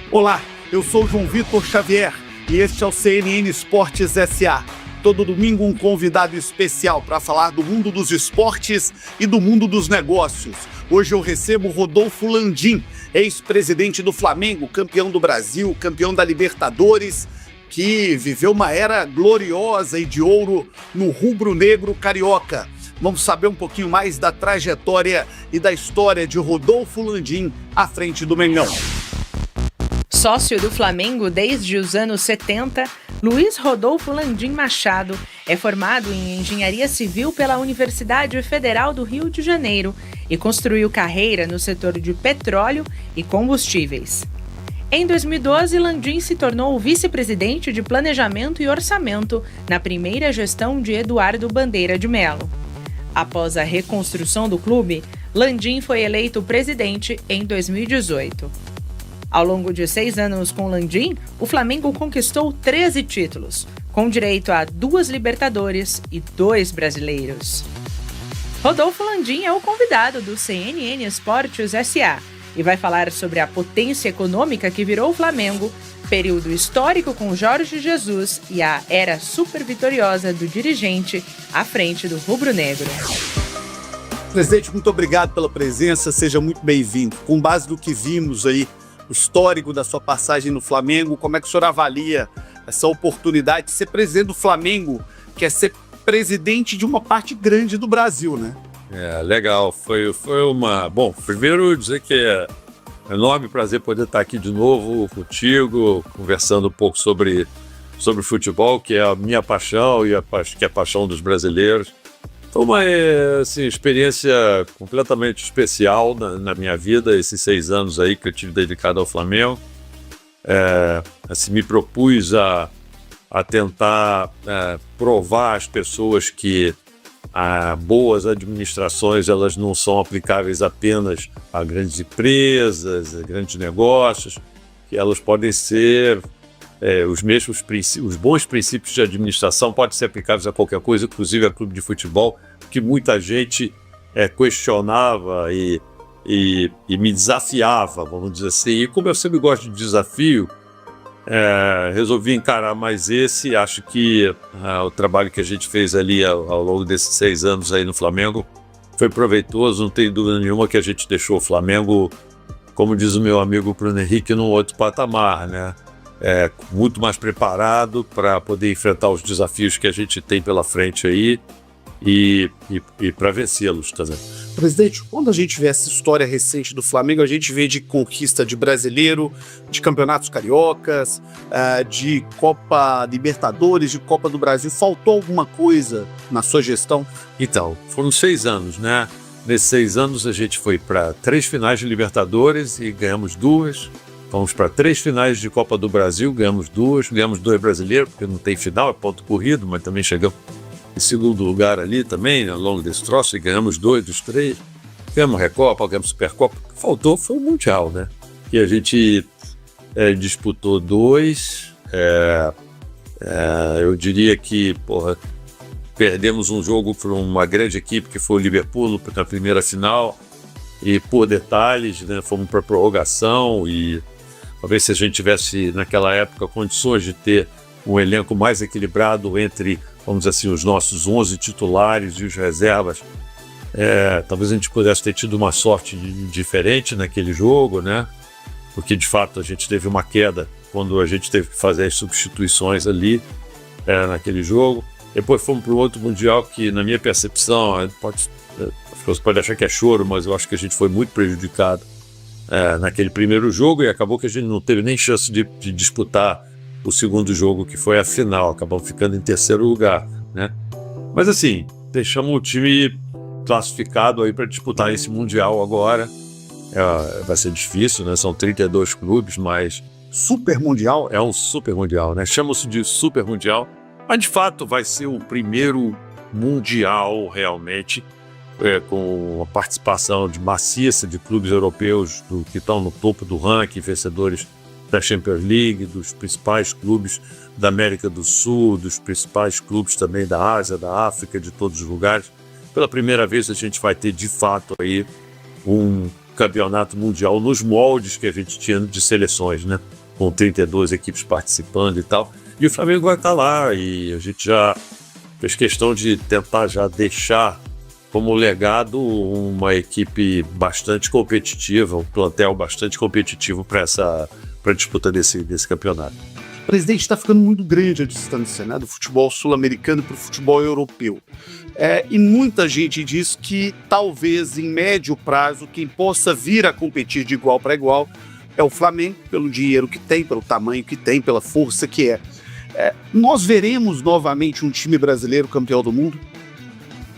Olá, eu sou o João Vitor Xavier e este é o CNN Esportes SA. Todo domingo um convidado especial para falar do mundo dos esportes e do mundo dos negócios. Hoje eu recebo Rodolfo Landim, ex-presidente do Flamengo, campeão do Brasil, campeão da Libertadores, que viveu uma era gloriosa e de ouro no rubro-negro carioca. Vamos saber um pouquinho mais da trajetória e da história de Rodolfo Landim à frente do Mengão. Sócio do Flamengo desde os anos 70, Luiz Rodolfo Landim Machado é formado em Engenharia Civil pela Universidade Federal do Rio de Janeiro e construiu carreira no setor de petróleo e combustíveis. Em 2012, Landim se tornou o vice-presidente de Planejamento e Orçamento na primeira gestão de Eduardo Bandeira de Mello. Após a reconstrução do clube, Landim foi eleito presidente em 2018. Ao longo de 6 anos com Landim, o Flamengo conquistou 13 títulos, com direito a 2 Libertadores e 2 brasileiros. Rodolfo Landim é o convidado do CNN Esportes SA e vai falar sobre a potência econômica que virou o Flamengo, período histórico com Jorge Jesus e a era super vitoriosa do dirigente à frente do rubro-negro. Presidente, muito obrigado pela presença, seja muito bem-vindo. Com base no que vimos aí, o histórico da sua passagem no Flamengo, como é que o senhor avalia essa oportunidade de ser presidente do Flamengo, que é ser presidente de uma parte grande do Brasil, né? Legal. Foi uma... Bom, primeiro dizer que é um enorme prazer poder estar aqui de novo contigo, conversando um pouco sobre futebol, que é a minha paixão e que é a paixão dos brasileiros. Foi uma experiência completamente especial na minha vida, esses 6 anos aí que eu tive dedicado ao Flamengo. Me propus a tentar provar às pessoas que boas administrações elas não são aplicáveis apenas a grandes empresas, a grandes negócios, que elas podem ser os bons princípios de administração podem ser aplicáveis a qualquer coisa, inclusive a clube de futebol, que muita gente questionava e me desafiava, vamos dizer assim. E como eu sempre gosto de desafio, resolvi encarar mais esse. Acho que o trabalho que a gente fez ali ao longo desses 6 anos aí no Flamengo foi proveitoso. Não tem dúvida nenhuma que a gente deixou o Flamengo, como diz o meu amigo Bruno Henrique, num outro patamar, né? Muito mais preparado para poder enfrentar os desafios que a gente tem pela frente aí e para vencê-los, tá vendo? Presidente, quando a gente vê essa história recente do Flamengo, a gente vê de conquista de brasileiro, de campeonatos cariocas, de Copa Libertadores, de Copa do Brasil. Faltou alguma coisa na sua gestão? Então, foram 6 anos, né? Nesses 6 anos a gente foi para 3 finais de Libertadores e ganhamos 2. Fomos para 3 finais de Copa do Brasil, ganhamos 2 brasileiros, porque não tem final, é ponto corrido, mas também chegamos em segundo lugar ali também, né, ao longo desse troço, e ganhamos 2 dos 3. Ganhamos Recopa, ganhamos Supercopa. O que faltou foi o Mundial, né? E a gente disputou 2. Eu diria que, perdemos um jogo para uma grande equipe, que foi o Liverpool, na primeira final, e por detalhes, né, fomos para prorrogação e talvez se a gente tivesse naquela época condições de ter um elenco mais equilibrado entre, vamos dizer assim, os nossos 11 titulares e os reservas, talvez a gente pudesse ter tido uma sorte diferente naquele jogo, né? Porque de fato a gente teve uma queda quando a gente teve que fazer as substituições ali naquele jogo. Depois fomos para o outro Mundial que, na minha percepção, você pode achar que é choro, mas eu acho que a gente foi muito prejudicado naquele primeiro jogo e acabou que a gente não teve nem chance de disputar o segundo jogo, que foi a final. Acabamos ficando em terceiro lugar, né? Mas assim, deixamos o time classificado aí para disputar esse Mundial agora. Vai ser difícil, né? São 32 clubes, mas... Super Mundial? É um Super Mundial, né? Chama-se de Super Mundial, mas de fato vai ser o primeiro Mundial realmente com a participação de maciça de clubes europeus que estão no topo do ranking, vencedores da Champions League, dos principais clubes da América do Sul, dos principais clubes também da Ásia, da África, de todos os lugares. Pela primeira vez a gente vai ter de fato aí um campeonato mundial nos moldes que a gente tinha de seleções, né? Com 32 equipes participando e tal. E o Flamengo vai estar lá, e a gente já fez questão de tentar já deixar como legado uma equipe bastante competitiva, um plantel bastante competitivo para a disputa desse campeonato. Presidente, está ficando muito grande a distância, né, do futebol sul-americano para o futebol europeu. E muita gente diz que talvez em médio prazo quem possa vir a competir de igual para igual é o Flamengo, pelo dinheiro que tem, pelo tamanho que tem, pela força que é. Nós veremos novamente um time brasileiro campeão do mundo?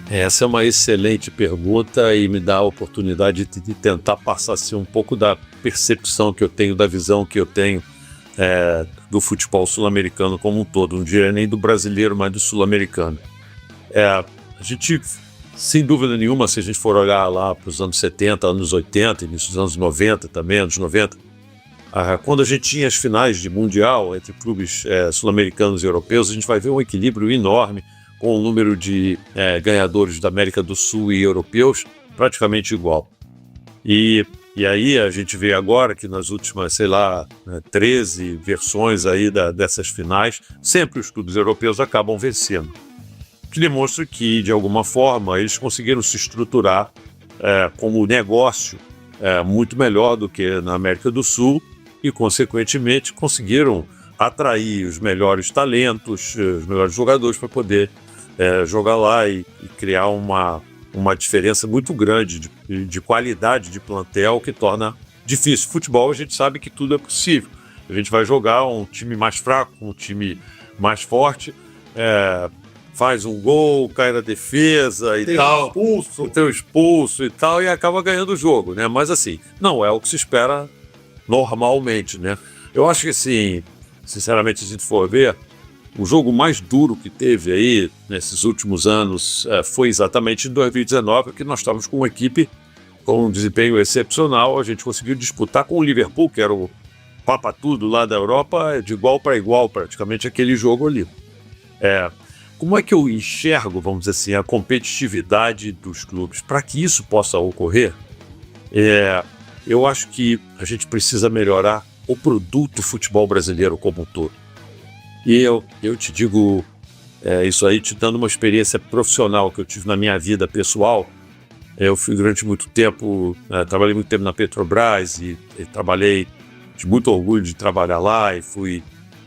Essa é uma excelente pergunta e me dá a oportunidade de tentar passar assim, um pouco da percepção que eu tenho, da visão que eu tenho do futebol sul-americano como um todo. Não diria nem do brasileiro, mas do sul-americano. A gente, sem dúvida nenhuma, se a gente for olhar lá para os anos 70, anos 80, início dos anos 90 também, anos 90, quando a gente tinha as finais de mundial entre clubes sul-americanos e europeus, a gente vai ver um equilíbrio enorme com o número de ganhadores da América do Sul e europeus praticamente igual. E aí a gente vê agora que nas últimas, 13 versões aí dessas finais, sempre os clubes europeus acabam vencendo. O que demonstra que, de alguma forma, eles conseguiram se estruturar como negócio muito melhor do que na América do Sul e, consequentemente, conseguiram atrair os melhores talentos, os melhores jogadores para poder jogar lá e criar uma diferença muito grande de qualidade de plantel que torna difícil. Futebol, a gente sabe que tudo é possível. A gente vai jogar um time mais fraco, um time mais forte, faz um gol, cai na defesa e tal, tem um expulso e tal, e acaba ganhando o jogo, né? Mas assim, não é o que se espera normalmente, né? Eu acho que assim, sinceramente, se a gente for ver, o jogo mais duro que teve aí nesses últimos anos foi exatamente em 2019, que nós estávamos com uma equipe com um desempenho excepcional. A gente conseguiu disputar com o Liverpool, que era o papa-tudo lá da Europa, de igual para igual, praticamente aquele jogo ali. Como é que eu enxergo, vamos dizer assim, a competitividade dos clubes? Para que isso possa ocorrer, eu acho que a gente precisa melhorar o produto futebol brasileiro como um todo. E eu te digo isso aí te dando uma experiência profissional que eu tive na minha vida pessoal. Eu fui durante muito tempo, trabalhei muito tempo na Petrobras e trabalhei de muito orgulho de trabalhar lá e fui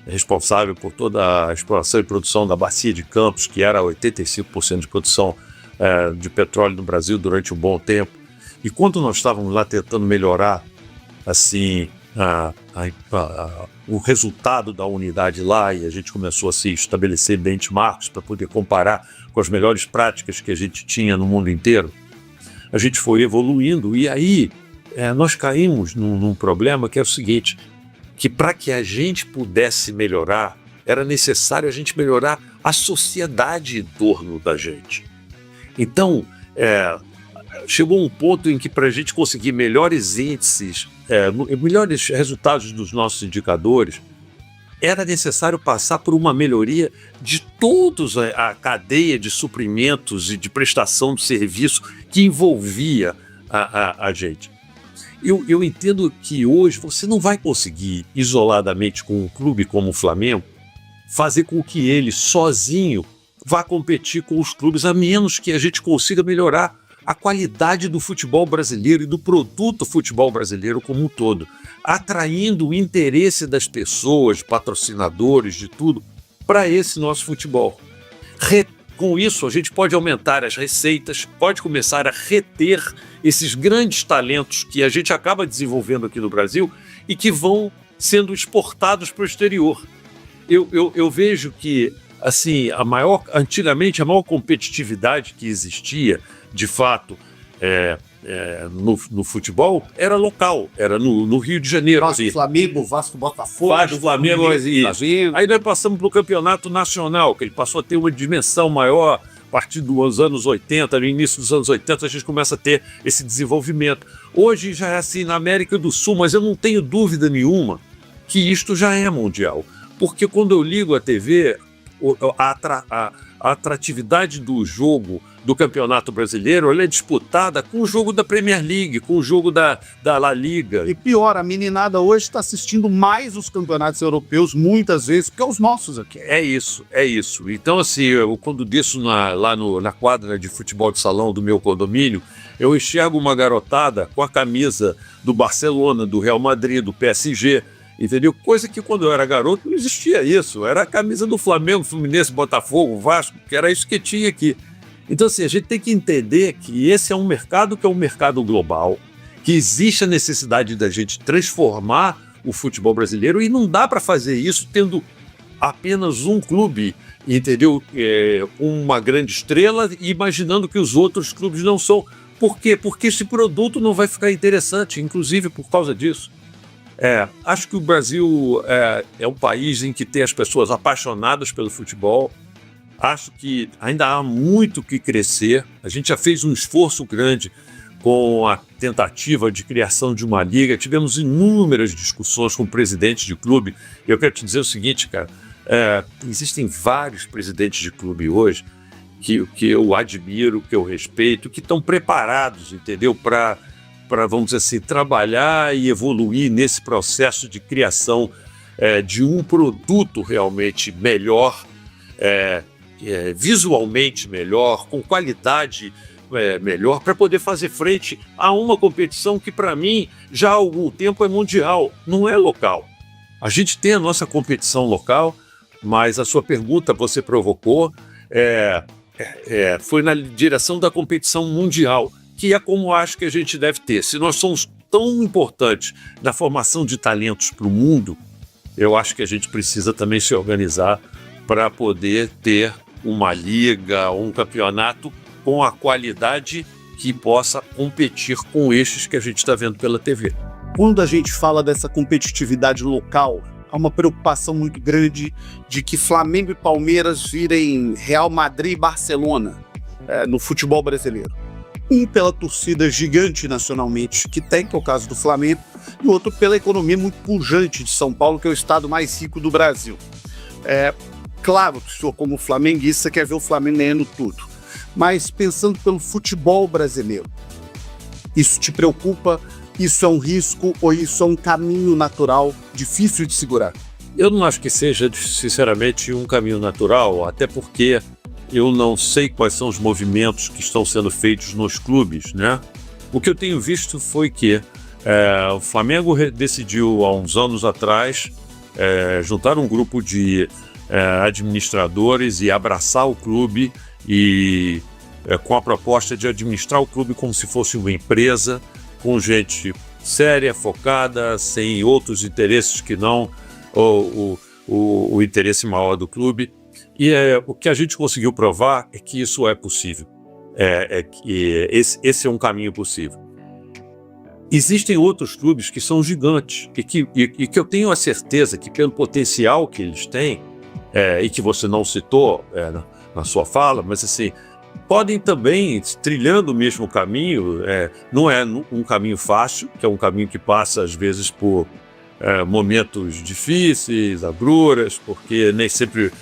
responsável por toda a exploração e produção da Bacia de Campos, que era 85% de produção de petróleo no Brasil durante um bom tempo. E quando nós estávamos lá tentando melhorar assim, o resultado da unidade lá, e a gente começou a se estabelecer benchmarks para poder comparar com as melhores práticas que a gente tinha no mundo inteiro, a gente foi evoluindo e aí nós caímos num problema que é o seguinte, que para que a gente pudesse melhorar, era necessário a gente melhorar a sociedade em torno da gente. Então, chegou um ponto em que para a gente conseguir melhores índices, melhores resultados dos nossos indicadores, era necessário passar por uma melhoria de toda a cadeia de suprimentos e de prestação de serviço que envolvia a gente. Eu entendo que hoje você não vai conseguir, isoladamente com um clube como o Flamengo, fazer com que ele sozinho vá competir com os clubes, a menos que a gente consiga melhorar a qualidade do futebol brasileiro e do produto futebol brasileiro como um todo, atraindo o interesse das pessoas, patrocinadores, de tudo, para esse nosso futebol. Com isso, a gente pode aumentar as receitas, pode começar a reter esses grandes talentos que a gente acaba desenvolvendo aqui no Brasil e que vão sendo exportados para o exterior. Eu vejo que, assim, antigamente, a maior competitividade que existia, de fato, no futebol, era local, era no Rio de Janeiro. Vasco, Flamengo, Vasco, Botafogo. Vasco, Flamengo, aí nós passamos para o campeonato nacional, que ele passou a ter uma dimensão maior a partir dos anos 80, no início dos anos 80, a gente começa a ter esse desenvolvimento. Hoje já é assim na América do Sul, mas eu não tenho dúvida nenhuma que isto já é mundial. Porque quando eu ligo a TV, a atratividade do jogo do Campeonato Brasileiro ela é disputada com o jogo da Premier League, com o jogo da La Liga. E pior, a meninada hoje está assistindo mais os campeonatos europeus, muitas vezes, que os nossos aqui. É isso. Então, assim, eu quando desço lá na quadra de futebol de salão do meu condomínio, eu enxergo uma garotada com a camisa do Barcelona, do Real Madrid, do PSG, entendeu? Coisa que quando eu era garoto não existia isso. Era a camisa do Flamengo, Fluminense, Botafogo, Vasco, que era isso que tinha aqui. Então, assim, a gente tem que entender que esse é um mercado que é um mercado global, que existe a necessidade da gente transformar o futebol brasileiro e não dá para fazer isso tendo apenas um clube, entendeu? Uma grande estrela e imaginando que os outros clubes não são. Por quê? Porque esse produto não vai ficar interessante, inclusive por causa disso. Acho que o Brasil é um país em que tem as pessoas apaixonadas pelo futebol. Acho que ainda há muito que crescer. A gente já fez um esforço grande com a tentativa de criação de uma liga. Tivemos inúmeras discussões com presidentes de clube. Eu quero te dizer o seguinte, cara. Existem vários presidentes de clube hoje que eu admiro, que eu respeito, que estão preparados, entendeu? Para, vamos dizer assim, trabalhar e evoluir nesse processo de criação de um produto realmente melhor, visualmente melhor, com qualidade melhor, para poder fazer frente a uma competição que, para mim, já há algum tempo é mundial, não é local. A gente tem a nossa competição local, mas a sua pergunta você provocou foi na direção da competição mundial, que é como acho que a gente deve ter. Se nós somos tão importantes na formação de talentos para o mundo, eu acho que a gente precisa também se organizar para poder ter uma liga, um campeonato com a qualidade que possa competir com estes que a gente está vendo pela TV. Quando a gente fala dessa competitividade local, há uma preocupação muito grande de que Flamengo e Palmeiras virem Real Madrid e Barcelona no futebol brasileiro. Um pela torcida gigante nacionalmente que tem, que é o caso do Flamengo, e o outro pela economia muito pujante de São Paulo, que é o estado mais rico do Brasil. Claro que o senhor, como flamenguista, quer ver o Flamengo ganhando tudo. Mas pensando pelo futebol brasileiro, isso te preocupa? Isso é um risco ou isso é um caminho natural, difícil de segurar? Eu não acho que seja, sinceramente, um caminho natural, até porque eu não sei quais são os movimentos que estão sendo feitos nos clubes, né? O que eu tenho visto foi que o Flamengo decidiu, há uns anos atrás, juntar um grupo de administradores e abraçar o clube e com a proposta de administrar o clube como se fosse uma empresa, com gente séria, focada, sem outros interesses que não o interesse maior do clube. E o que a gente conseguiu provar é que isso é possível, que esse é um caminho possível. Existem outros clubes que são gigantes e que eu tenho a certeza que pelo potencial que eles têm, e que você não citou na sua fala, mas assim, podem também, trilhando o mesmo caminho, não é um caminho fácil, que é um caminho que passa às vezes por momentos difíceis, agruras, porque nem sempre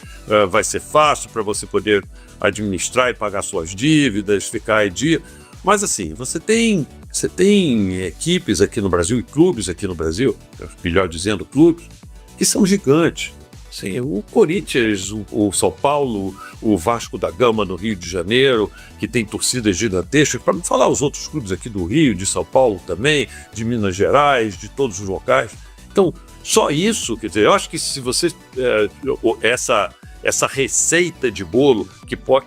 vai ser fácil para você poder administrar e pagar suas dívidas, ficar em dia. Mas assim, você tem equipes aqui no Brasil e clubes aqui no Brasil, melhor dizendo, clubes, que são gigantes. Sim, o Corinthians, o São Paulo, o Vasco da Gama no Rio de Janeiro, que tem torcidas gigantescas, para não falar os outros clubes aqui do Rio, de São Paulo também, de Minas Gerais, de todos os locais. Então, só isso, quer dizer, eu acho que se você... essa receita de bolo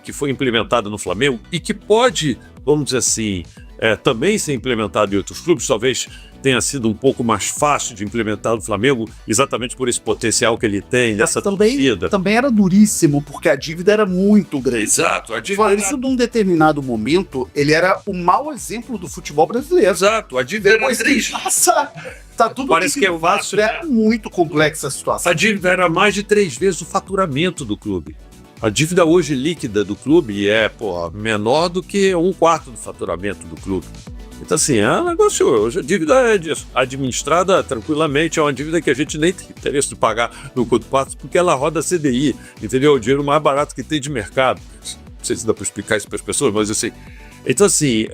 que foi implementada no Flamengo e que pode, vamos dizer assim, também ser implementada em outros clubes, talvez tenha sido um pouco mais fácil de implementar no Flamengo, exatamente por esse potencial que ele tem, dessa torcida. Também era duríssimo, porque a dívida era muito grande. Exato. A dívida Isso, num determinado momento, ele era o mau exemplo do futebol brasileiro. Exato, a dívida era triste. Nossa, tá tudo Parece que é fácil. É muito complexa a situação. A dívida era mais de 3 vezes o faturamento do clube. A dívida hoje líquida do clube é menor do que 1/4 do faturamento do clube. Então, assim, é um negócio. Hoje a dívida é administrada tranquilamente, é uma dívida que a gente nem tem interesse de pagar no curto prazo, porque ela roda CDI, entendeu? O dinheiro mais barato que tem de mercado. Não sei se dá para explicar isso para as pessoas, mas eu sei. Então, assim,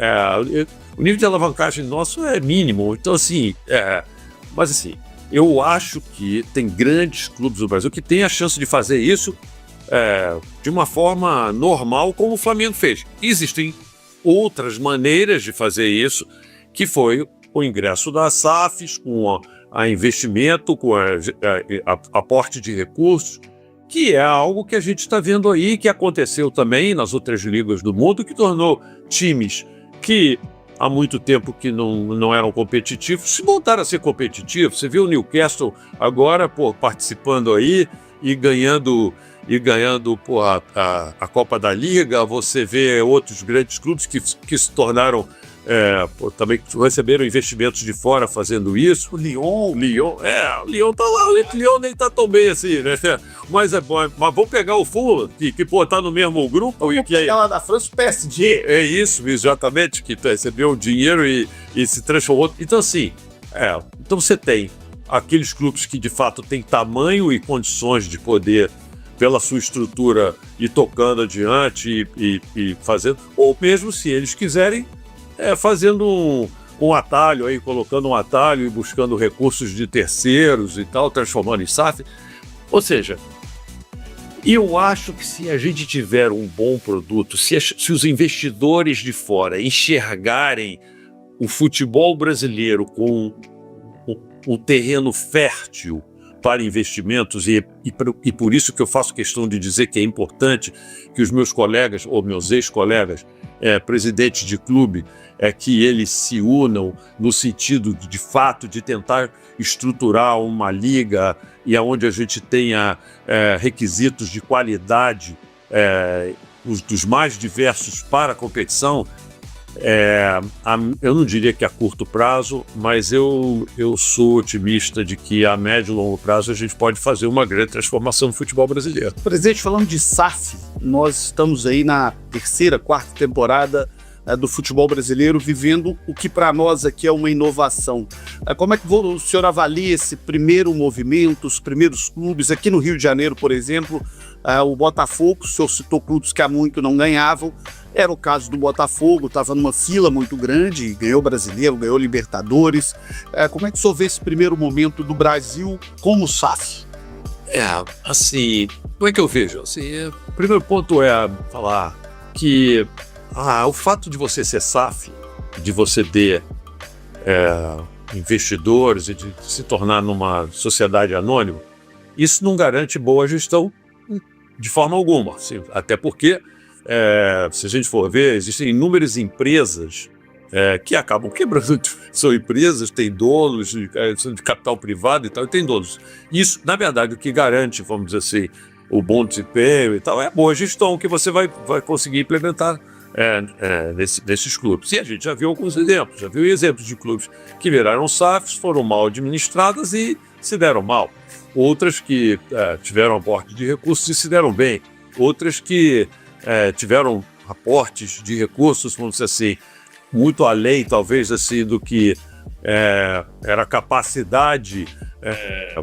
o nível de alavancagem nosso é mínimo. Então, assim, mas assim, eu acho que tem grandes clubes do Brasil que têm a chance de fazer isso de uma forma normal, como o Flamengo fez. Existem outras maneiras de fazer isso, que foi o ingresso das SAFs, com a investimento, com aporte de recursos, que é algo que a gente está vendo aí, que aconteceu também nas outras ligas do mundo, que tornou times que há muito tempo que não eram competitivos, se voltaram a ser competitivos. Você viu o Newcastle agora participando aí e ganhando a Copa da Liga. Você vê outros grandes clubes que se tornaram também receberam investimentos de fora fazendo isso. O Lyon tá lá, o Lyon nem tá tão bem assim, né? Mas é bom. Mas vamos pegar o Fulham, que tá no mesmo grupo. E que é lá da França, o PSG. É isso, exatamente, que recebeu o dinheiro e se transformou. Então, assim, então você tem aqueles clubes que de fato têm tamanho e condições de poder, pela sua estrutura, ir tocando adiante e fazendo, ou mesmo se eles quiserem, fazendo um atalho aí, colocando um atalho e buscando recursos de terceiros e tal, transformando em SAF. Ou seja, eu acho que se a gente tiver um bom produto, se os investidores de fora enxergarem o futebol brasileiro com um terreno fértil para investimentos, e por isso que eu faço questão de dizer que é importante que os meus colegas, ou meus ex-colegas, presidentes de clube, que eles se unam no sentido de fato de tentar estruturar uma liga e aonde a gente tenha requisitos de qualidade dos mais diversos para a competição. Eu não diria que a curto prazo, mas eu sou otimista de que a médio e longo prazo a gente pode fazer uma grande transformação no futebol brasileiro. Presidente, falando de SAF, nós estamos aí na quarta temporada do futebol brasileiro, vivendo o que para nós aqui é uma inovação. Como é que o senhor avalia esse primeiro movimento, os primeiros clubes? Aqui no Rio de Janeiro, por exemplo, o Botafogo, o senhor citou clubes que há muito não ganhavam. Era o caso do Botafogo, estava numa fila muito grande, ganhou Brasileiro, ganhou Libertadores. Como é que o senhor vê esse primeiro momento do Brasil como SAF? Assim, como é que eu vejo? Assim, o primeiro ponto é falar que o fato de você ser SAF, de você ter investidores e de se tornar numa sociedade anônima, isso não garante boa gestão de forma alguma. Assim, até porque, se a gente for ver, existem inúmeras empresas que acabam quebrando. São empresas, têm donos, são de capital privado e tal, e tem donos. Isso, na verdade, o que garante, vamos dizer assim, o bom desempenho e tal, é a boa gestão que você vai conseguir implementar nesses clubes. E a gente já viu alguns exemplos, de clubes que viraram SAFs, foram mal administradas e se deram mal. Outras que tiveram aporte de recursos e se deram bem. Outras que tiveram aportes de recursos, vamos dizer assim, muito além, talvez, assim, do que era a capacidade,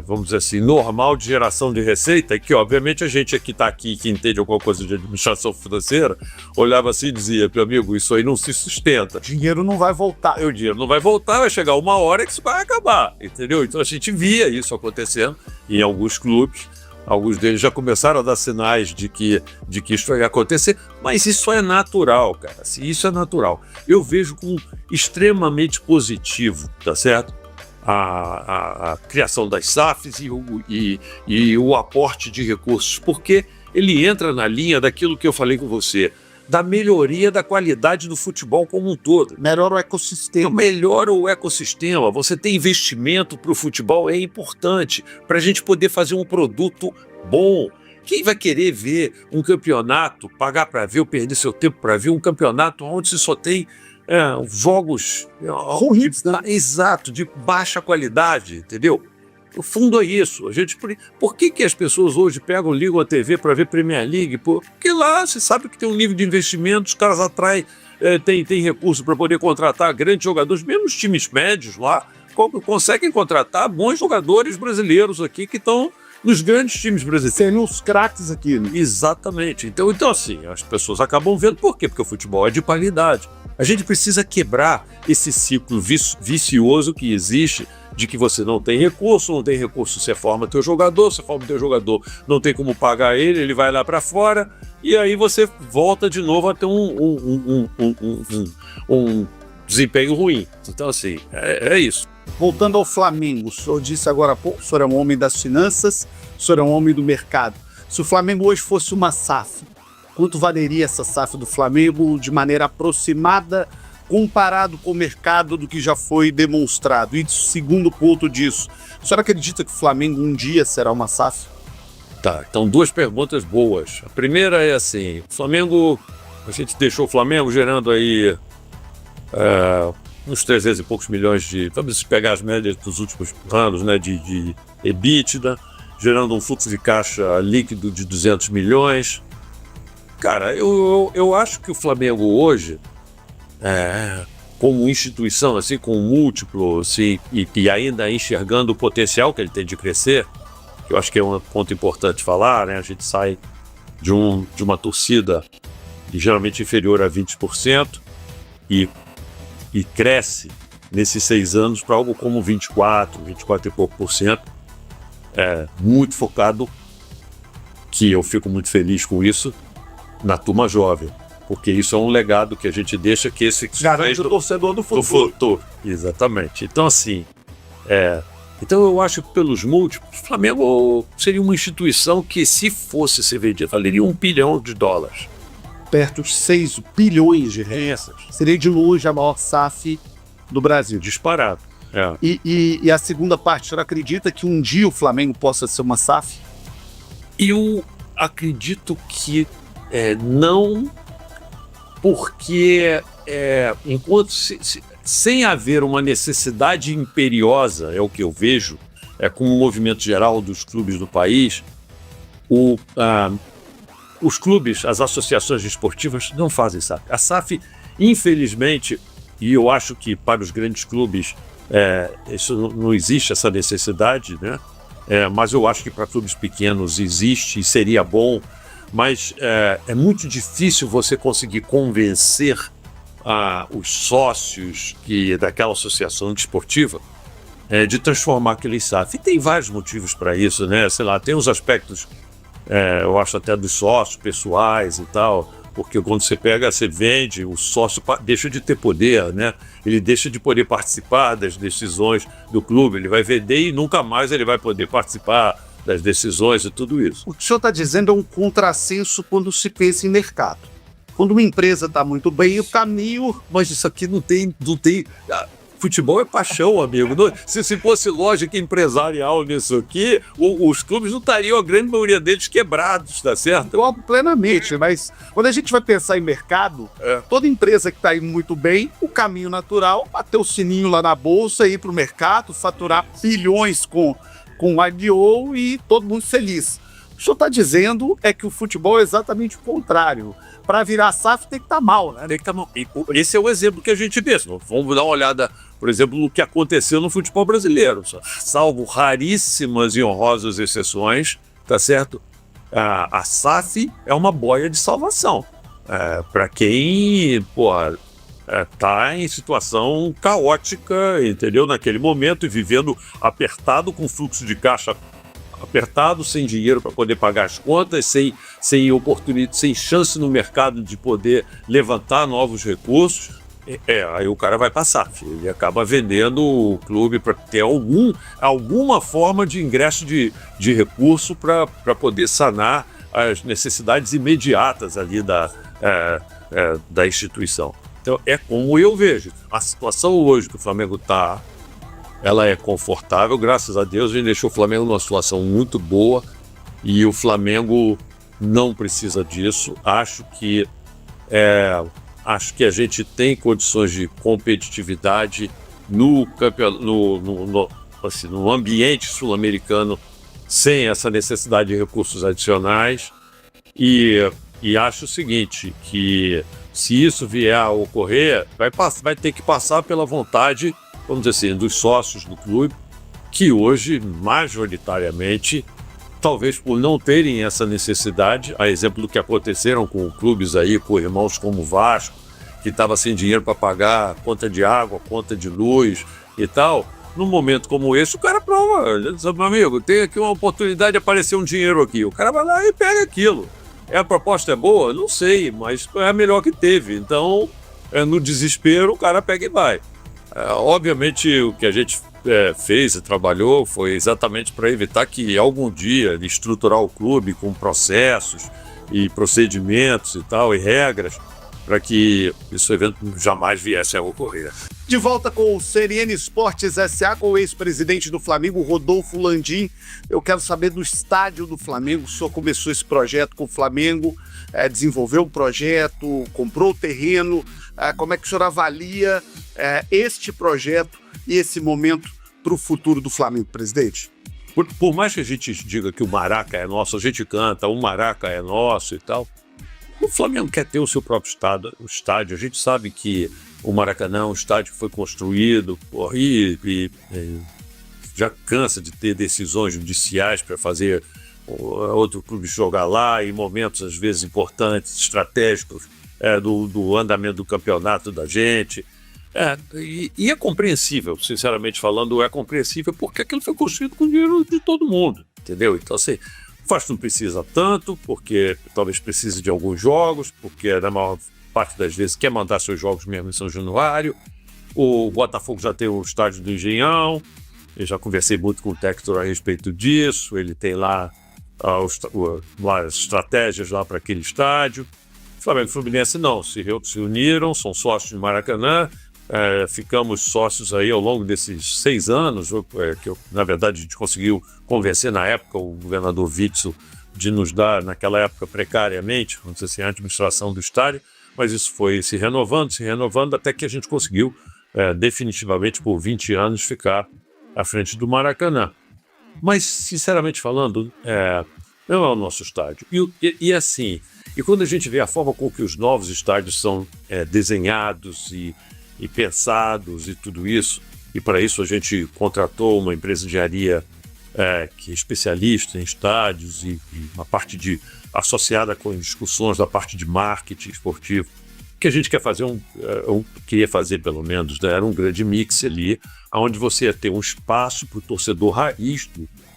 vamos dizer assim, normal de geração de receita, e que, obviamente, a gente que está aqui, que entende alguma coisa de administração financeira, olhava assim e dizia, meu amigo, isso aí não se sustenta. O dinheiro não vai voltar. O dinheiro não vai voltar, vai chegar uma hora que isso vai acabar, entendeu? Então a gente via isso acontecendo em alguns clubes. Alguns deles já começaram a dar sinais de que isso ia acontecer, mas isso é natural, cara. Assim, isso é natural. Eu vejo como extremamente positivo, tá certo? A criação das SAFs e o aporte de recursos, porque ele entra na linha daquilo que eu falei com você, da melhoria da qualidade do futebol como um todo. Melhora o ecossistema. Melhora o ecossistema. Você ter investimento para o futebol é importante para a gente poder fazer um produto bom. Quem vai querer ver um campeonato, pagar para ver ou perder seu tempo para ver um campeonato onde se só tem jogos ruins, né? Exato, de baixa qualidade, entendeu? O fundo é isso. Por que as pessoas hoje ligam a TV para ver Premier League? Porque lá você sabe que tem um nível de investimento, os caras atraem, tem recurso para poder contratar grandes jogadores, mesmo os times médios lá, conseguem contratar bons jogadores brasileiros aqui que estão nos grandes times brasileiros. Seriam os craques aqui, né? Exatamente. Então, assim, as pessoas acabam vendo. Por quê? Porque o futebol é de qualidade. A gente precisa quebrar esse ciclo vicioso que existe de que você não tem recurso, você forma teu jogador, não tem como pagar ele vai lá para fora, e aí você volta de novo a ter um desempenho ruim. Então, assim, é isso. Voltando ao Flamengo, o senhor disse agora há pouco, o senhor é um homem das finanças, o senhor é um homem do mercado. Se o Flamengo hoje fosse uma SAF, quanto valeria essa SAF do Flamengo de maneira aproximada, comparado com o mercado do que já foi demonstrado? E segundo ponto disso, o senhor acredita que o Flamengo um dia será uma SAF? Tá, então 2 perguntas boas. A primeira é assim, a gente deixou o Flamengo gerando aí uns 300 e poucos milhões vamos pegar as médias dos últimos anos, né, de EBITDA, gerando um fluxo de caixa líquido de 200 milhões. Cara, eu acho que o Flamengo hoje, como instituição, assim, com múltiplo, assim, e ainda enxergando o potencial que ele tem de crescer, que eu acho que é um ponto importante falar, né? A gente sai de uma torcida geralmente inferior a 20% e cresce nesses 6 anos para algo como 24 e pouco por cento, muito focado, que eu fico muito feliz com isso, na turma jovem, porque isso é um legado que a gente deixa, que esse garante o torcedor do futuro. Exatamente. Então, assim, então eu acho que pelos múltiplos, o Flamengo seria uma instituição que, se fosse ser vendida, valeria $1 bilhão. Perto de 6 bilhões de reais. Seria de longe a maior SAF do Brasil. Disparado. E a segunda parte, o senhor acredita que um dia o Flamengo possa ser uma SAF? Eu acredito que não, porque enquanto sem haver uma necessidade imperiosa, é o que eu vejo, com o movimento geral dos clubes do país, os clubes, as associações esportivas não fazem SAF. A SAF, infelizmente, e eu acho que para os grandes clubes isso não existe, essa necessidade, né? Mas eu acho que para clubes pequenos existe e seria bom, mas é muito difícil você conseguir convencer os sócios daquela associação desportiva de transformar aquele SAF. E tem vários motivos para isso, né? Sei lá, tem os aspectos, eu acho até dos sócios pessoais e tal, porque quando você vende, o sócio deixa de ter poder, né? Ele deixa de poder participar das decisões do clube, ele vai vender e nunca mais ele vai poder participar das decisões e tudo isso. O que o senhor está dizendo é um contrassenso quando se pensa em mercado. Quando uma empresa está muito bem, o caminho... Mas isso aqui não tem... Futebol é paixão, amigo. Se fosse lógica empresarial nisso aqui, os clubes não estariam, a grande maioria deles, quebrados, tá certo? Eu concordo plenamente, mas quando a gente vai pensar em mercado, toda empresa que está indo muito bem, o caminho natural é bater o sininho lá na bolsa, ir para o mercado, faturar bilhões com IPO e todo mundo feliz. O que o senhor está dizendo é que o futebol é exatamente o contrário. Para virar SAF tem que estar mal, né? Tem que estar mal. Esse é o exemplo que a gente vê. Vamos dar uma olhada, por exemplo, no que aconteceu no futebol brasileiro. Salvo raríssimas e honrosas exceções, tá certo? A SAF é uma boia de salvação. Para quem, tá em situação caótica, entendeu? Naquele momento, e vivendo apertado, com fluxo de caixa apertado, sem dinheiro para poder pagar as contas, sem oportunidade, sem chance no mercado de poder levantar novos recursos, aí o cara vai passar, ele acaba vendendo o clube para ter alguma forma de ingresso de recurso para poder sanar as necessidades imediatas ali da instituição. Então é como eu vejo. A situação hoje que o Flamengo está, ela é confortável, graças a Deus. A gente deixou o Flamengo numa situação muito boa e o Flamengo não precisa disso. Acho que a gente tem condições de competitividade assim, num ambiente sul-americano sem essa necessidade de recursos adicionais. E acho o seguinte, que se isso vier a ocorrer, vai ter que passar pela vontade, vamos dizer assim, dos sócios do clube, que hoje, majoritariamente, talvez por não terem essa necessidade, a exemplo do que aconteceram com clubes aí, com irmãos como o Vasco, que estava sem dinheiro para pagar conta de água, conta de luz e tal, num momento como esse, o cara prova, meu amigo, tem aqui uma oportunidade de aparecer um dinheiro aqui, o cara vai lá e pega aquilo. A proposta é boa? Não sei, mas é a melhor que teve, então, no desespero, o cara pega e vai. Obviamente, o que a gente fez e trabalhou foi exatamente para evitar que algum dia estruturar o clube com processos e procedimentos e tal, e regras, para que esse evento jamais viesse a ocorrer. De volta com o CNN Esportes S.A. com o ex-presidente do Flamengo, Rodolfo Landim. Eu quero saber do estádio do Flamengo. O senhor começou esse projeto com o Flamengo, desenvolveu o projeto, comprou o terreno. Como é que o senhor avalia este projeto e esse momento para o futuro do Flamengo, presidente? Por mais que a gente diga que o Maraca é nosso, a gente canta, o Maraca é nosso e tal, o Flamengo quer ter o seu próprio estádio. A gente sabe que o Maracanã é um estádio que foi construído e já cansa de ter decisões judiciais para fazer outro clube jogar lá em momentos, às vezes, importantes, estratégicos do andamento do campeonato da gente. E é compreensível, sinceramente falando, é compreensível porque aquilo foi construído com dinheiro de todo mundo, entendeu? Então, assim, o Vasco não precisa tanto, porque talvez precise de alguns jogos, porque na maior parte das vezes quer mandar seus jogos mesmo em São Januário. O Botafogo já tem o estádio do Engenhão, eu já conversei muito com o Textor a respeito disso, ele tem lá as estratégias lá para aquele estádio. Flamengo e Fluminense não, se uniram, são sócios de Maracanã, ficamos sócios aí ao longo desses 6 anos, que na verdade a gente conseguiu convencer na época o governador Witzel de nos dar, naquela época precariamente, vamos dizer assim, a administração do estádio, mas isso foi se renovando, até que a gente conseguiu definitivamente por 20 anos ficar à frente do Maracanã. Mas, sinceramente falando, não é o nosso estádio. E assim, e quando a gente vê a forma com que os novos estádios são desenhados e pensados e tudo isso, e para isso a gente contratou uma empresa de engenharia que é especialista em estádios e uma parte associada com discussões da parte de marketing esportivo, que a gente quer fazer queria fazer pelo menos, né? Era um grande mix ali, onde você ia ter um espaço para o torcedor raiz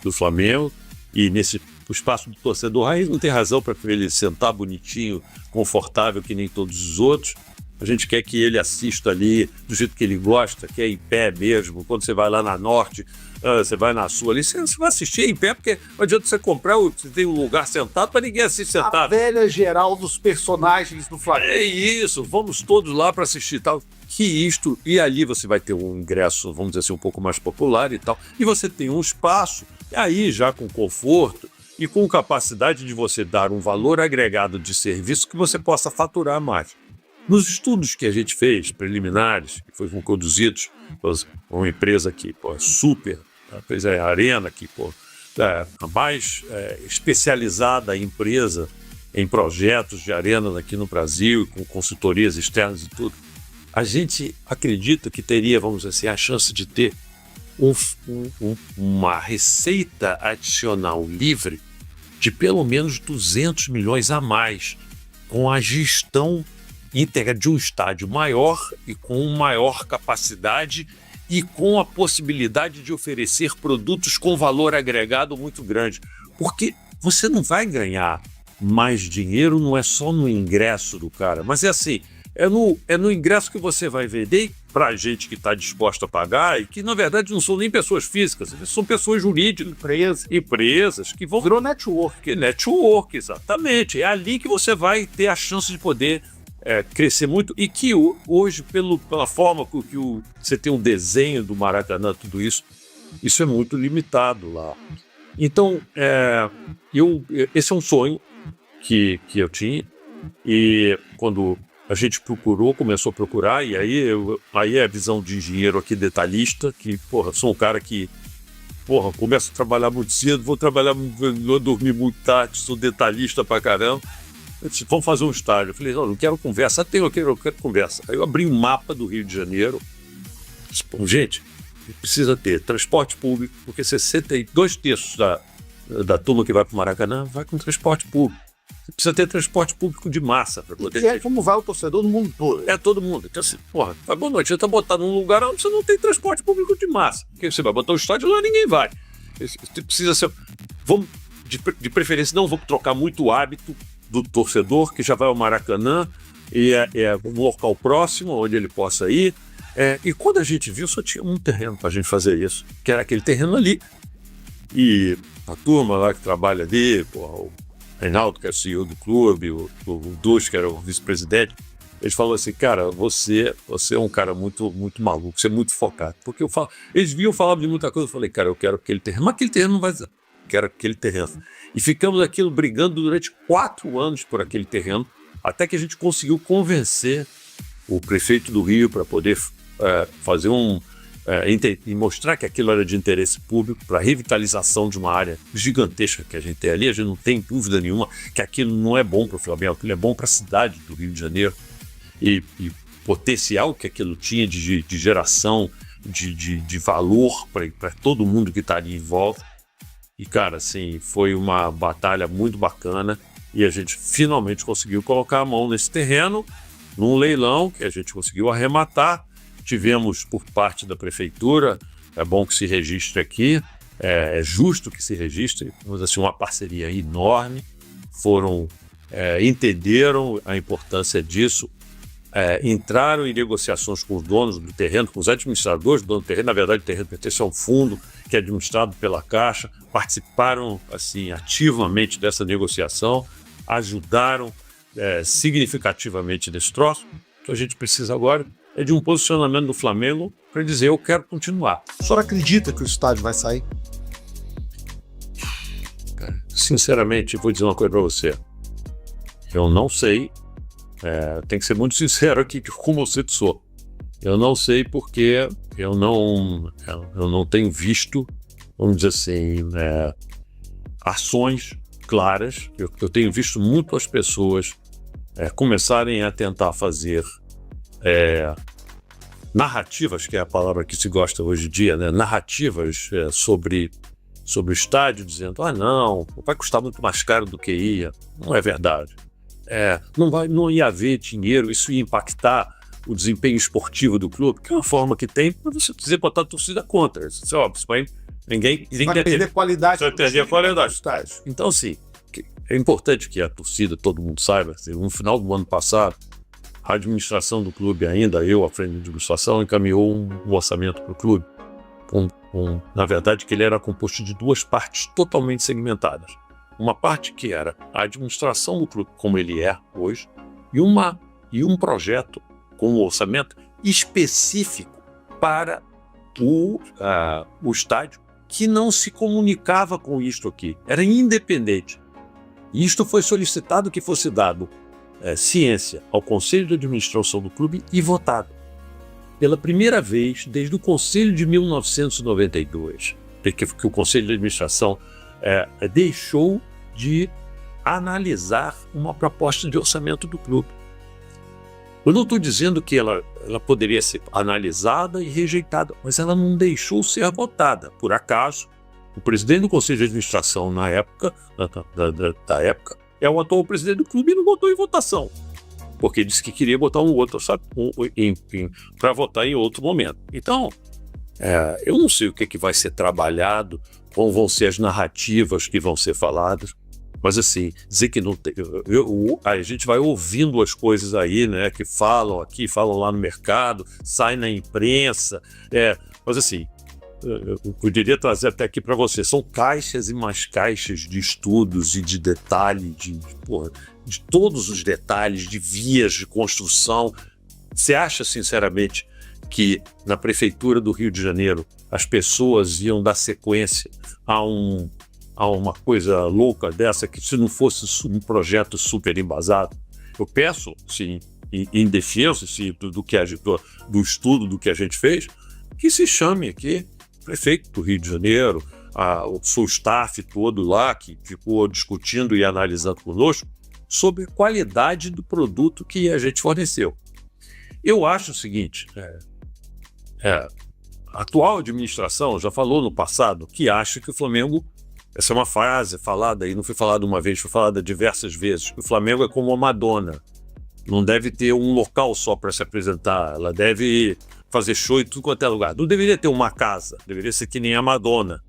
do Flamengo, e nesse espaço do torcedor raiz não tem razão para ele sentar bonitinho, confortável, que nem todos os outros. A gente quer que ele assista ali do jeito que ele gosta, que é em pé mesmo. Quando você vai lá na Norte, você vai na Sul ali, você vai assistir em pé, porque não adianta você comprar, você tem um lugar sentado para ninguém assistir sentado. A velha geral dos personagens do Flamengo. É isso, vamos todos lá para assistir tal. E ali você vai ter um ingresso, vamos dizer assim, um pouco mais popular e tal. E você tem um espaço, aí já com conforto e com capacidade de você dar um valor agregado de serviço que você possa faturar mais. Nos estudos que a gente fez, preliminares, que foram conduzidos por uma empresa que super, a empresa Arena, que a mais especializada empresa em projetos de arena aqui no Brasil, com consultorias externas e tudo, a gente acredita que teria, vamos dizer assim, a chance de ter uma receita adicional livre de pelo menos 200 milhões a mais com a gestão íntegra de um estádio maior e com maior capacidade e com a possibilidade de oferecer produtos com valor agregado muito grande. Porque você não vai ganhar mais dinheiro, não é só no ingresso do cara, mas é assim, é no ingresso que você vai vender para a gente que está disposta a pagar e que, na verdade, não são nem pessoas físicas, são pessoas jurídicas, empresas que vão... Virou network. Network, exatamente. É ali que você vai ter a chance de poder crescer muito e que hoje, pela forma que você tem um desenho do Maracanã, tudo isso é muito limitado lá. Então, esse é um sonho que eu tinha, e quando a gente começou a procurar, e aí é a visão de engenheiro aqui detalhista, que, sou um cara que porra, começo a trabalhar muito cedo, vou dormir muito tarde, sou detalhista pra caramba. Eu disse, vamos fazer um estádio. Eu falei, não quero conversa. Eu quero conversa. Aí eu abri um mapa do Rio de Janeiro. Disse, bom, gente, precisa ter transporte público, porque 62% da turma que vai para o Maracanã vai com transporte público. Você precisa ter transporte público de massa para poder. E é como vai o torcedor do mundo todo. É todo mundo. Então, assim, porra, boa noite. Você está botado num lugar onde você não tem transporte público de massa. Porque você vai botar o estádio lá, ninguém vai. Você precisa ser. Vamos, de preferência, não vamos trocar muito o hábito do torcedor que já vai ao Maracanã e é um local próximo onde ele possa ir. E quando a gente viu, só tinha um terreno para a gente fazer isso, que era aquele terreno ali. E a turma lá que trabalha ali, o Reinaldo, que é o CEO do clube, o Dusch, que era o vice-presidente, eles falaram assim, cara, você é um cara muito, muito maluco, você é muito focado. Porque eles falavam de muita coisa, eu falei, cara, eu quero aquele terreno, mas aquele terreno não vai dar. Quero aquele terreno. E ficamos aquilo brigando durante 4 anos por aquele terreno, até que a gente conseguiu convencer o prefeito do Rio para poder fazer e mostrar que aquilo era de interesse público para a revitalização de uma área gigantesca que a gente tem ali. A gente não tem dúvida nenhuma que aquilo não é bom para o Flamengo, aquilo é bom para a cidade do Rio de Janeiro e potencial que aquilo tinha de geração de valor para todo mundo que está ali em volta. E, cara, assim, foi uma batalha muito bacana e a gente finalmente conseguiu colocar a mão nesse terreno, num leilão que a gente conseguiu arrematar. Tivemos por parte da prefeitura, é bom que se registre aqui, é justo que se registre, temos assim, uma parceria enorme, entenderam a importância disso, entraram em negociações com os donos do terreno, com os administradores do dono do terreno. Na verdade, o terreno pertence a um fundo que é administrado pela Caixa, participaram assim, ativamente dessa negociação, ajudaram significativamente nesse troço. O que a gente precisa agora é de um posicionamento do Flamengo para dizer, eu quero continuar. O senhor acredita que o estádio vai sair? Cara, sinceramente, vou dizer uma coisa para você. Eu não sei. Tem que ser muito sincero aqui como você sou. Eu não sei porque eu não tenho visto, vamos dizer assim, ações claras. Eu tenho visto muitas pessoas começarem a tentar fazer narrativas, que é a palavra que se gosta hoje em dia, né? Narrativas sobre o estádio, dizendo, não, vai custar muito mais caro do que ia. Não é verdade. Não ia haver dinheiro, isso ia impactar o desempenho esportivo do clube, que é uma forma que tem para você dizer, botar a torcida contra. Isso é óbvio, ninguém vai perder qualidade. Vai perder a qualidade. Então, assim, é importante que a torcida, todo mundo saiba, assim, no final do ano passado, a administração do clube ainda, eu à frente da administração, encaminhou um orçamento para o clube, na verdade, que ele era composto de 2 partes totalmente segmentadas. Uma parte que era a administração do clube, como ele é hoje, e um projeto com um orçamento específico para o estádio, que não se comunicava com isto aqui, era independente. E isto foi solicitado que fosse dado ciência ao Conselho de Administração do clube e votado. Pela primeira vez desde o Conselho de 1992, que o Conselho de Administração deixou de analisar uma proposta de orçamento do clube. Eu não estou dizendo que ela poderia ser analisada e rejeitada, mas ela não deixou ser votada. Por acaso, o presidente do Conselho de Administração na época, da época, é o atual presidente do clube e não votou em votação, porque disse que queria botar um outro para votar em outro momento. Então, eu não sei o que vai ser trabalhado, como vão ser as narrativas que vão ser faladas, mas assim, dizer que não tem... a gente vai ouvindo as coisas aí, né, que falam aqui, falam lá no mercado, saem na imprensa, mas assim, eu poderia trazer até aqui para você, são caixas e mais caixas de estudos e de detalhe, de todos os detalhes, de vias de construção. Você acha, sinceramente, que na Prefeitura do Rio de Janeiro as pessoas iam dar sequência a uma coisa louca dessa, que se não fosse um projeto super embasado? Eu peço, sim, em defesa do estudo do que a gente fez, que se chame aqui prefeito do Rio de Janeiro, o seu staff todo lá, que ficou discutindo e analisando conosco, sobre a qualidade do produto que a gente forneceu. Eu acho o seguinte, a atual administração já falou no passado que acha que o Flamengo, essa é uma frase falada e não foi falada uma vez, foi falada diversas vezes, que o Flamengo é como uma Madonna, não deve ter um local só para se apresentar, ela deve fazer show em tudo quanto é lugar. Não deveria ter uma casa, deveria ser que nem a Madonna.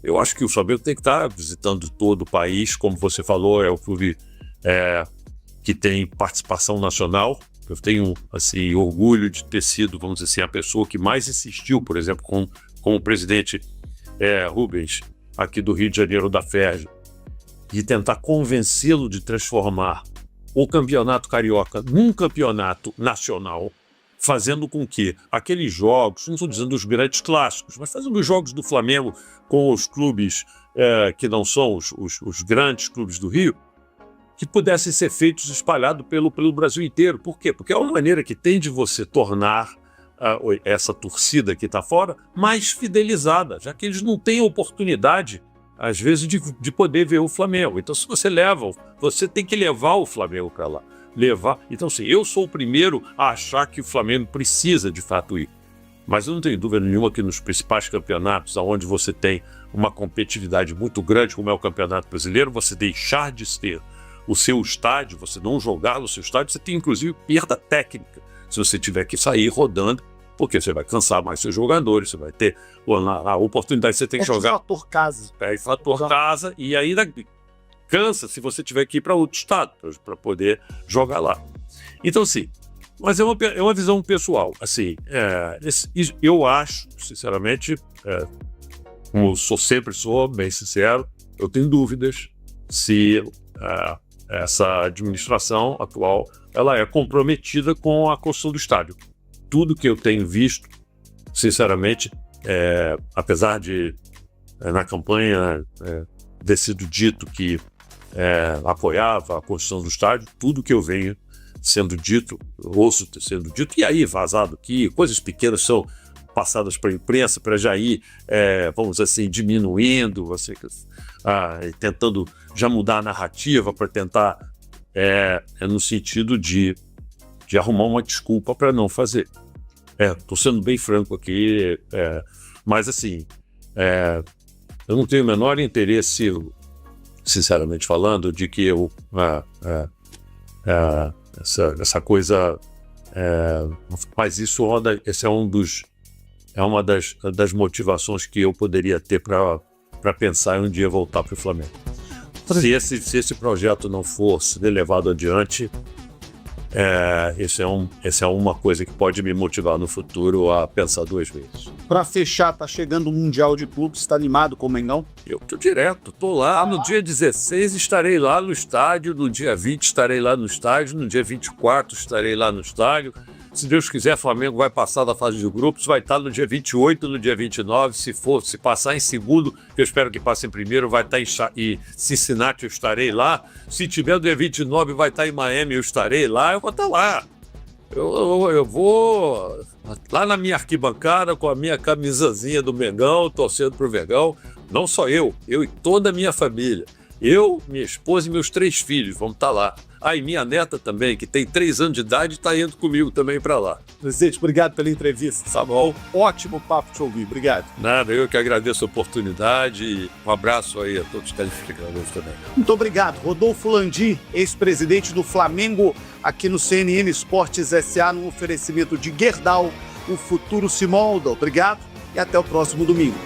Eu acho que o Flamengo tem que estar visitando todo o país, como você falou, é o clube que tem participação nacional. Eu tenho assim, orgulho de ter sido, vamos dizer assim, a pessoa que mais insistiu, por exemplo, com o presidente Rubens, aqui do Rio de Janeiro, da FERJ, de tentar convencê-lo de transformar o Campeonato Carioca num campeonato nacional, fazendo com que aqueles jogos, não estou dizendo os grandes clássicos, mas fazendo os jogos do Flamengo com os clubes que não são os grandes clubes do Rio, que pudessem ser feitos espalhados pelo Brasil inteiro. Por quê? Porque é uma maneira que tem de você tornar essa torcida que está fora mais fidelizada, já que eles não têm oportunidade, às vezes, de poder ver o Flamengo. Então, se você leva, você tem que levar o Flamengo para lá. Então, sim, eu sou o primeiro a achar que o Flamengo precisa, de fato, ir. Mas eu não tenho dúvida nenhuma que nos principais campeonatos, onde você tem uma competitividade muito grande, como é o Campeonato Brasileiro, você deixar de ter o seu estádio, você não jogar no seu estádio, você tem, inclusive, perda técnica. Se você tiver que sair rodando, porque você vai cansar mais seus jogadores, você vai ter a oportunidade que você tem que jogar. Fator casa. Fator casa, e ainda cansa se você tiver que ir para outro estado para poder jogar lá. Então, sim, mas é uma visão pessoal. Assim, eu acho, sinceramente, como sempre sou, bem sincero, eu tenho dúvidas se essa administração atual ela é comprometida com a construção do estádio. Tudo que eu tenho visto, sinceramente, apesar de na campanha ter sido dito que apoiava a construção do estádio, tudo que eu venho sendo dito, ouço sendo dito, e aí vazado que coisas pequenas são passadas para a imprensa para já ir, vamos dizer assim, diminuindo, tentando já mudar a narrativa para tentar, no sentido de arrumar uma desculpa para não fazer. Estou sendo bem franco aqui, mas assim, eu não tenho o menor interesse, sinceramente falando, de que essa coisa, mas isso é uma das motivações que eu poderia ter para pensar em um dia voltar para o Flamengo. Se esse projeto não fosse levado adiante, essa é uma coisa que pode me motivar no futuro a pensar duas vezes. Para fechar, tá chegando o Mundial de Clubes, está animado com o Mengão? Eu tô direto, tô lá, no dia 16 estarei lá no estádio, no dia 20 estarei lá no estádio, no dia 24 estarei lá no estádio. Se Deus quiser, o Flamengo vai passar da fase de grupos, vai estar no dia 28, no dia 29, se passar em segundo, que eu espero que passe em primeiro, vai estar em Cincinnati, eu estarei lá. Se tiver no dia 29, vai estar em Miami, eu estarei lá, eu vou estar lá. Eu vou lá na minha arquibancada com a minha camisazinha do Mengão, torcendo pro Mengão. Não só eu e toda a minha família. Eu, minha esposa e meus 3 filhos vamos estar lá. E minha neta também, que tem 3 anos de idade, está indo comigo também para lá. Presidente, obrigado pela entrevista. Tá bom. Ótimo papo te ouvir. Obrigado. Nada, eu que agradeço a oportunidade e um abraço aí a todos os telespectadores também. Muito obrigado. Rodolfo Landim, ex-presidente do Flamengo, aqui no CNN Esportes SA, no oferecimento de Gerdau. O futuro se molda. Obrigado e até o próximo domingo.